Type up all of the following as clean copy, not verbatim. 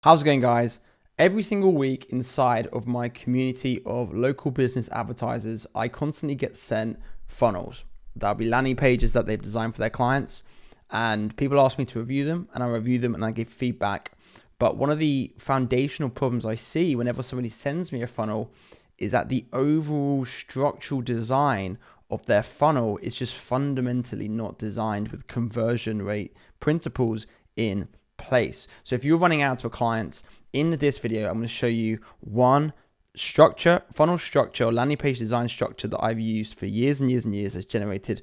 How's it going, guys? Every single week inside of my community of local business advertisers, I constantly get sent funnels. That'll be landing pages that they've designed for their clients, and people ask me to review them, and I review them and I give feedback. But one of the foundational problems I see whenever somebody sends me a funnel is that the overall structural design of their funnel is just fundamentally not designed with conversion rate principles in place. So if you're running ads for clients, in this video, I'm going to show you one funnel structure, or landing page design structure that I've used for years and years and years that's generated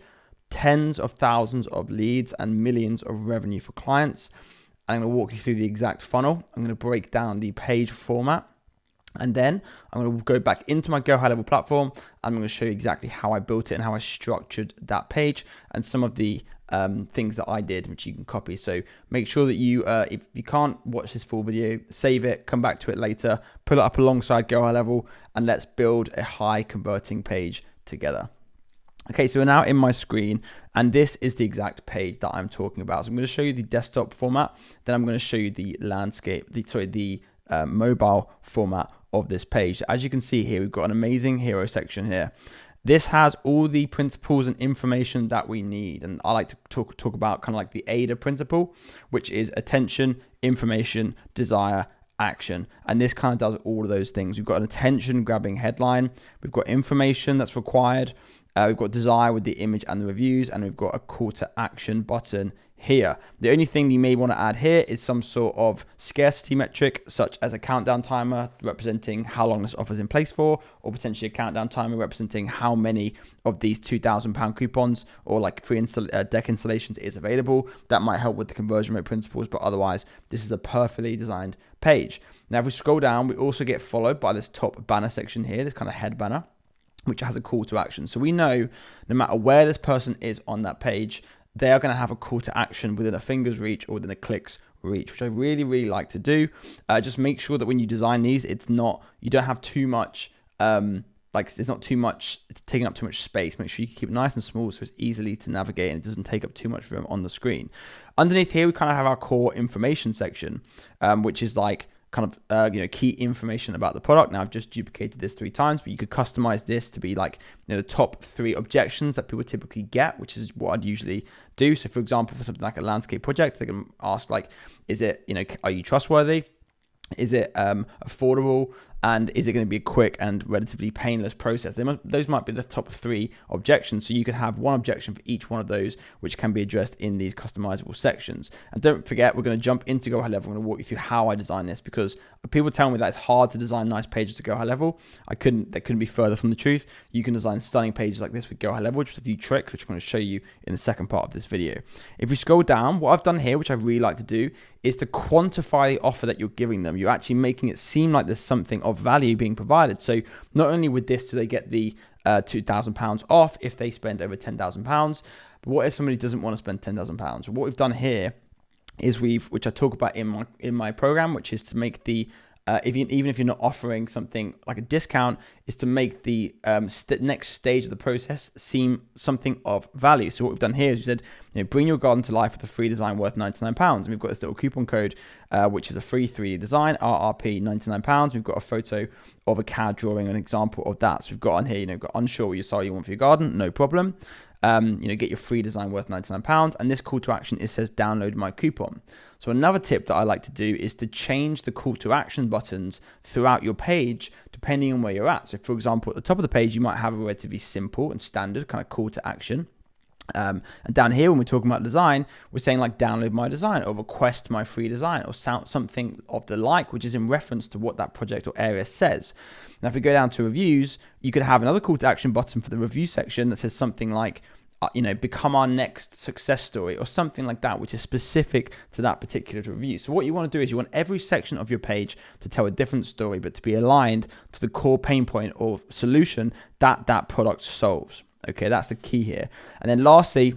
tens of thousands of leads and millions of revenue for clients. And I'm going to walk you through the exact funnel. I'm going to break down the page format. And then I'm going to go back into my Go High Level platform. I'm going to show you exactly how I built it and how I structured that page and some of the things that I did, which you can copy. So make sure that you, if you can't watch this full video, save it, come back to it later, put it up alongside Go High Level, and let's build a high converting page together. Okay, so we're now in my screen, and this is the exact page that I'm talking about. So I'm going to show you the desktop format, then I'm going to show you the mobile format of this page. As you can see here, we've got an amazing hero section here. This has all the principles and information that we need. And I like to talk about kind of like the AIDA principle, which is attention, information, desire, action. And this kind of does all of those things. We've got an attention grabbing headline. We've got information that's required. We've got desire with the image and the reviews, and we've got a call to action button here. The only thing you may want to add here is some sort of scarcity metric, such as a countdown timer representing how long this offer is in place for, or potentially a countdown timer representing how many of these £2,000 coupons or like free deck installations is available. That might help with the conversion rate principles, but otherwise, this is a perfectly designed page. Now, if we scroll down, we also get followed by this top banner section here, this kind of head banner, which has a call to action. So we know no matter where this person is on that page, they are going to have a call to action within a finger's reach or within a click's reach, which I really, really like to do. Just make sure that when you design these, you don't have too much, it's not too much, it's taking up too much space. Make sure you keep it nice and small so it's easily to navigate and it doesn't take up too much room on the screen. Underneath here, we kind of have our core information section, which is like kind of key information about the product. Now I've just duplicated this 3 times, but you could customize this to be like the top 3 objections that people typically get, which is what I'd usually do. So for example, for something like a landscape project, they can ask like, is it, are you trustworthy? Is it affordable? And is it going to be a quick and relatively painless process? Those might be the top 3 objections. So you could have one objection for each one of those, which can be addressed in these customizable sections. And don't forget, we're going to jump into Go High Level. I'm going to walk you through how I design this, because people tell me that it's hard to design nice pages to Go High Level. That couldn't be further from the truth. You can design stunning pages like this with Go High Level, which is a few tricks, which I'm going to show you in the second part of this video. If we scroll down, what I've done here, which I really like to do, is to quantify the offer that you're giving them. You're actually making it seem like there's something of value being provided. So not only with this do they get the £2,000 off if they spend over £10,000, but what if somebody doesn't want to spend £10,000? What we've done here is which I talk about in my program, which is to make the even if you're not offering something like a discount, is to make the next stage of the process seem something of value. So what we've done here is we said, bring your garden to life with a free design worth £99. And we've got this little coupon code, which is a free 3D design, RRP £99. We've got a photo of a CAD drawing, an example of that. So we've got on here, we've got unsure what you want for your garden, no problem. Get your free design worth £99. And this call to action, it says download my coupon. So another tip that I like to do is to change the call to action buttons throughout your page, depending on where you're at. So for example, at the top of the page, you might have a relatively simple and standard kind of call to action. And down here, when we're talking about design, we're saying like download my design or request my free design or something of the like, which is in reference to what that project or area says. Now, if we go down to reviews, you could have another call to action button for the review section that says something like, become our next success story or something like that, which is specific to that particular review. So what you want to do is you want every section of your page to tell a different story, but to be aligned to the core pain point or solution that product solves. Okay, that's the key here. And then lastly,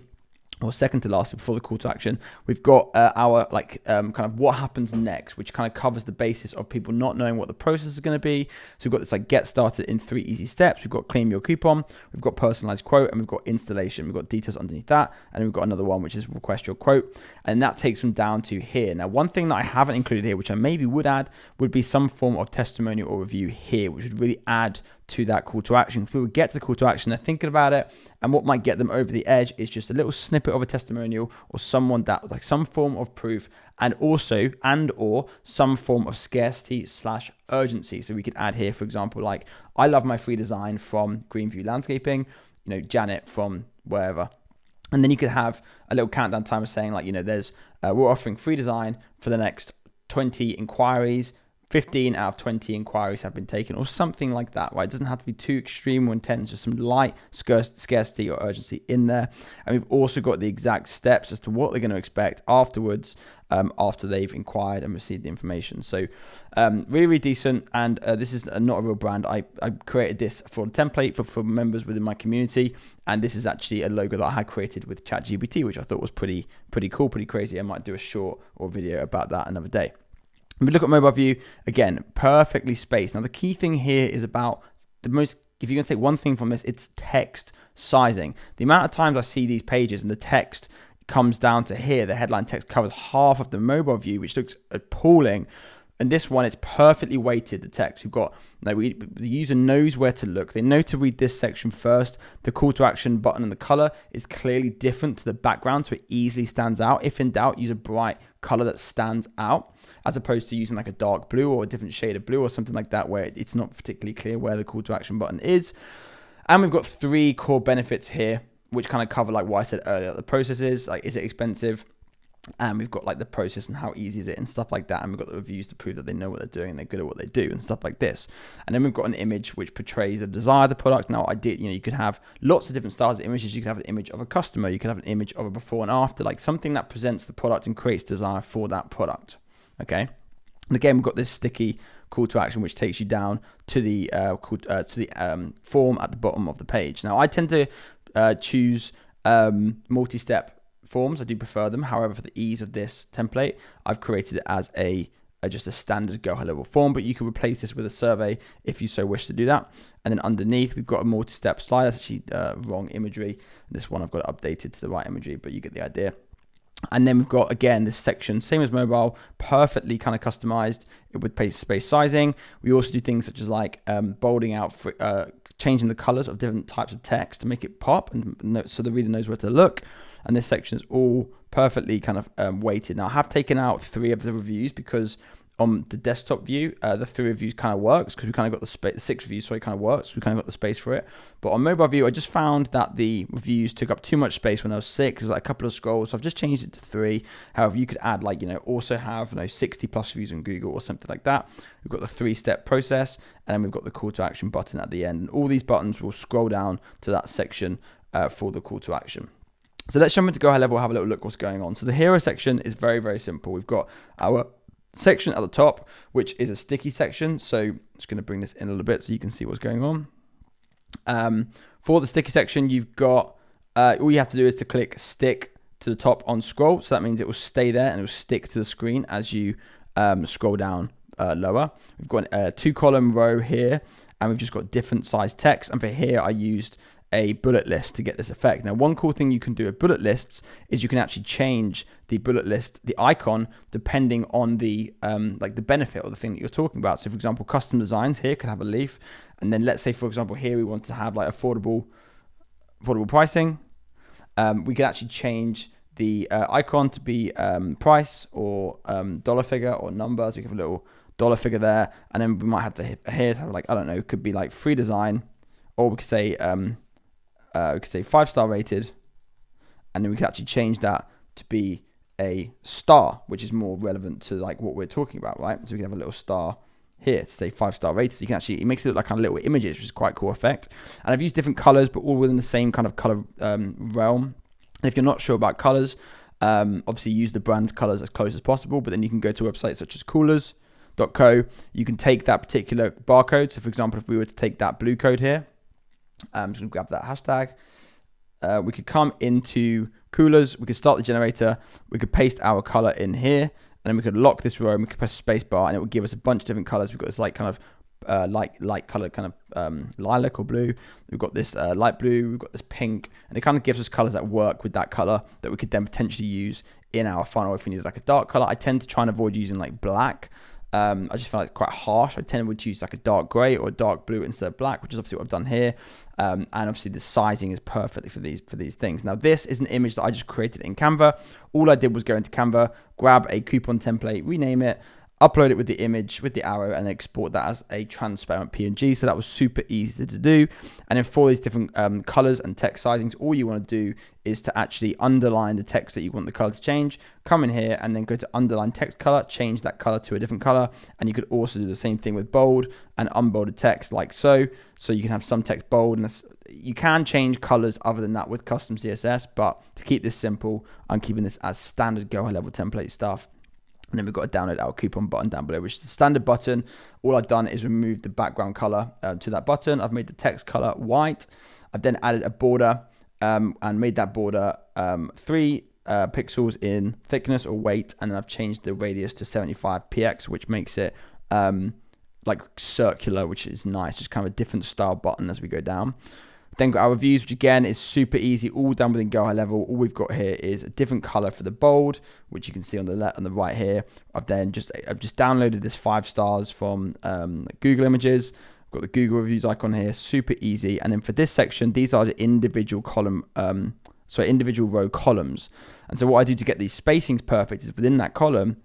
or second to last before the call to action, we've got our kind of what happens next, which kind of covers the basis of people not knowing what the process is going to be. So we've got this like get started in 3 easy steps. We've got claim your coupon. We've got personalized quote, and we've got installation. We've got details underneath that. And then we've got another one, which is request your quote. And that takes them down to here. Now, one thing that I haven't included here, which I maybe would add, would be some form of testimonial or review here, which would really add to that call to action. People get to the call to action, they're thinking about it, and what might get them over the edge is just a little snippet of a testimonial or someone that like some form of proof, and also or some form of scarcity / urgency. So we could add here, for example, like I love my free design from Greenview Landscaping, Janet from wherever. And then you could have a little countdown timer saying like, there's we're offering free design for the next 20 inquiries. 15 out of 20 inquiries have been taken, or something like that, right? It doesn't have to be too extreme or intense, just some light scarcity or urgency in there. And we've also got the exact steps as to what they're going to expect afterwards, after they've inquired and received the information. So really, really decent. And this is not a real brand. I created this for the template for members within my community. And this is actually a logo that I had created with ChatGPT, which I thought was pretty cool, pretty crazy. I might do a short or video about that another day. If we look at mobile view, again, perfectly spaced. Now, the key thing here is about if you're going to take one thing from this, it's text sizing. The amount of times I see these pages and the text comes down to here, the headline text covers half of the mobile view, which looks appalling. And this one, it's perfectly weighted, the text. We've got, the user knows where to look. They know to read this section first. The call to action button and the color is clearly different to the background, so it easily stands out. If in doubt, use a bright color that stands out, as opposed to using like a dark blue or a different shade of blue or something like that, where it's not particularly clear where the call to action button is. And we've got 3 core benefits here, which kind of cover like what I said earlier. The process is like, is it expensive? And we've got like the process and how easy is it and stuff like that. And we've got the reviews to prove that they know what they're doing and they're good at what they do and stuff like this. And then we've got an image which portrays the desire of the product. Now you could have lots of different styles of images. You could have an image of a customer. You could have an image of a before and after, like something that presents the product and creates desire for that product. Okay. And again, we've got this sticky call to action, which takes you down to the form at the bottom of the page. Now I tend to choose multi-step forms. I do prefer them. However, for the ease of this template, I've created it as just a standard Go High Level form, but you can replace this with a survey if you so wish to do that. And then underneath, we've got a multi-step slide. That's actually wrong imagery. This one I've got it updated to the right imagery, but you get the idea. And then we've got, again, this section, same as mobile, perfectly kind of customized with space sizing. We also do things such as like bolding out, changing the colors of different types of text to make it pop, and so the reader knows where to look. And this section is all perfectly kind of weighted. Now, I have taken out 3 of the reviews because on the desktop view, the 3 reviews kind of works because we kind of got the space. The 6 reviews, sorry, kind of works. We kind of got the space for it. But on mobile view, I just found that the reviews took up too much space when there was 6. There's like a couple of scrolls, so I've just changed it to 3. However, you could add also have 60 plus reviews on Google or something like that. We've got the 3-step process, and then we've got the call to action button at the end. And all these buttons will scroll down to that section for the call to action. So let's jump into Go High Level, have a little look what's going on. So the hero section is very, very simple. We've got our section at the top, which is a sticky section. So I'm just going to bring this in a little bit so you can see what's going on. For the sticky section, you've got, all you have to do is to click stick to the top on scroll. So that means it will stay there and it will stick to the screen as you scroll down lower. We've got a 2-column row here, and we've just got different size text. And for here, I used a bullet list to get this effect. Now, one cool thing you can do with bullet lists is you can actually change the bullet list, the icon, depending on the the benefit or the thing that you're talking about. So, for example, custom designs here could have a leaf, and then let's say, for example, here we want to have like affordable pricing. We could actually change the icon to be price or dollar figure or numbers. We can have a little dollar figure there, and then we might have to have like, I don't know, it could be like free design, or we could say 5-star rated, and then we could actually change that to be a star, which is more relevant to like what we're talking about, right? So we can have a little star here to say 5-star rated. So you can actually, it makes it look like kind of little images, which is quite a cool effect. And I've used different colors, but all within the same kind of color realm. And if you're not sure about colors, obviously use the brand's colors as close as possible, but then you can go to websites such as coolers.co. You can take that particular barcode. So for example, if we were to take that blue code here, I'm just going to grab that hashtag. We could come into coolers. We could start the generator. We could paste our color in here, and then we could lock this row, and we could press space bar, and it would give us a bunch of different colors. We've got this like kind of light color, kind of lilac or blue. We've got this light blue. We've got this pink, and it kind of gives us colors that work with that color that we could then potentially use in our funnel if we needed like a dark color. I tend to try and avoid using like black. I just find it quite harsh. I tend to use like a dark gray or a dark blue instead of black, which is obviously what I've done here. And obviously the sizing is perfectly for these things. Now this is an image that I just created in Canva. All I did was go into Canva, grab a coupon template, rename it, upload it with the image, with the arrow, and export that as a transparent PNG. So that was super easy to do. And then for these different colors and text sizings, all you want to do is to actually underline the text that you want the color to change. Come in here and then go to underline text color, change that color to a different color. And you could also do the same thing with bold and unbolded text like so. So you can have some text bold, and you can change colors other than that with custom CSS. But to keep this simple, I'm keeping this as standard Go High Level template stuff. And then we've got to download our coupon button down below, which is the standard button. All I've done is remove the background color to that button. I've made the text color white. I've then added a border and made that border 3 pixels in thickness or weight. And then I've changed the radius to 75 px, which makes it like circular, which is nice. Just kind of a different style button as we go down. Then got our reviews, which again is super easy, all done within Go High Level. All we've got here is a different color for the bold, which you can see on the left, on the right here. I've just downloaded this 5 stars from Google Images. I've got the Google reviews icon here, super easy. And then for this section, these are the individual individual row columns. And so what I do to get these spacings perfect is within that column,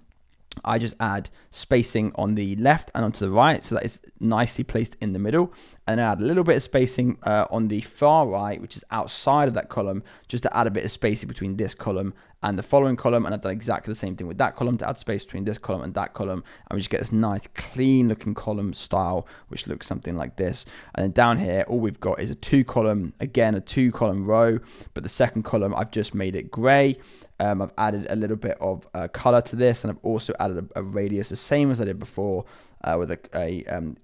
I just add spacing on the left and onto the right, so that it's nicely placed in the middle. And I add a little bit of spacing on the far right, which is outside of that column, just to add a bit of spacing between this column and the following column. And I've done exactly the same thing with that column to add space between this column and that column. And we just get this nice, clean looking column style, which looks something like this. And then down here, all we've got is a 2-column, again, a 2-column row, but the second column, I've just made it gray. I've added a little bit of color to this, and I've also added a radius, the same as I did before, but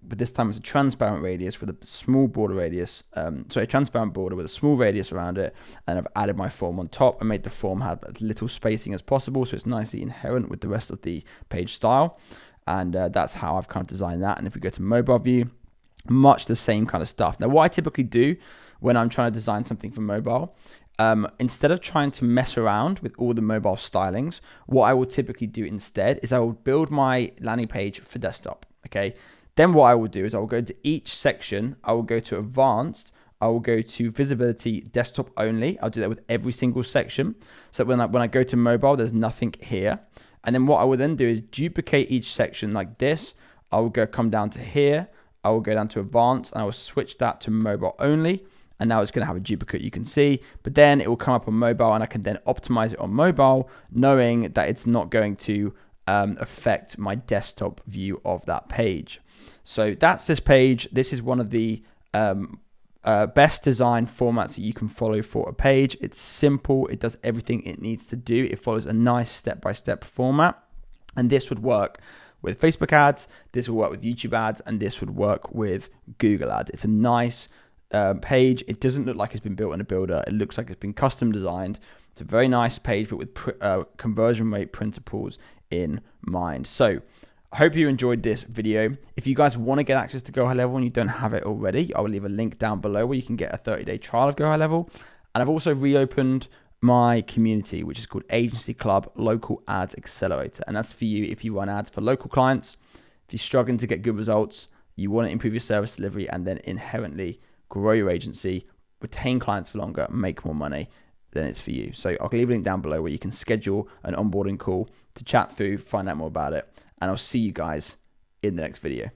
this time it's a transparent radius with a small border radius. A transparent border with a small radius around it, and I've added my form on top. I made the form have as little spacing as possible, so it's nicely inherent with the rest of the page style. And that's how I've kind of designed that. And if we go to mobile view, much the same kind of stuff. Now, what I typically do when I'm trying to design something for mobile, instead of trying to mess around with all the mobile stylings, what I will typically do instead is I will build my landing page for desktop. Okay. Then what I will do is I will go to each section. I will go to advanced. I will go to visibility desktop only. I'll do that with every single section. So when I go to mobile, there's nothing here. And then what I will then do is duplicate each section like this. I will come down to here. I will go down to advanced, and I will switch that to mobile only. And now it's going to have a duplicate, you can see, but then it will come up on mobile, and I can then optimize it on mobile, knowing that it's not going to affect my desktop view of that page. So that's this page. This is one of the best design formats that you can follow for a page. It's simple. It does everything it needs to do. It follows a nice step-by-step format, and this would work with Facebook ads, this will work with YouTube ads, and this would work with Google ads. It's a nice page. It doesn't look like it's been built in a builder. It looks like it's been custom designed. It's a very nice page, but with conversion rate principles in mind. So I hope you enjoyed this video. If you guys want to get access to Go High Level and you don't have it already, I will leave a link down below where you can get a 30-day trial of Go High Level. And I've also reopened my community, which is called Agency Club Local Ads Accelerator. And that's for you if you run ads for local clients, if you're struggling to get good results, you want to improve your service delivery, and then inherently grow your agency, retain clients for longer, make more money, then it's for you. So I'll leave a link down below where you can schedule an onboarding call to chat through, find out more about it. And I'll see you guys in the next video.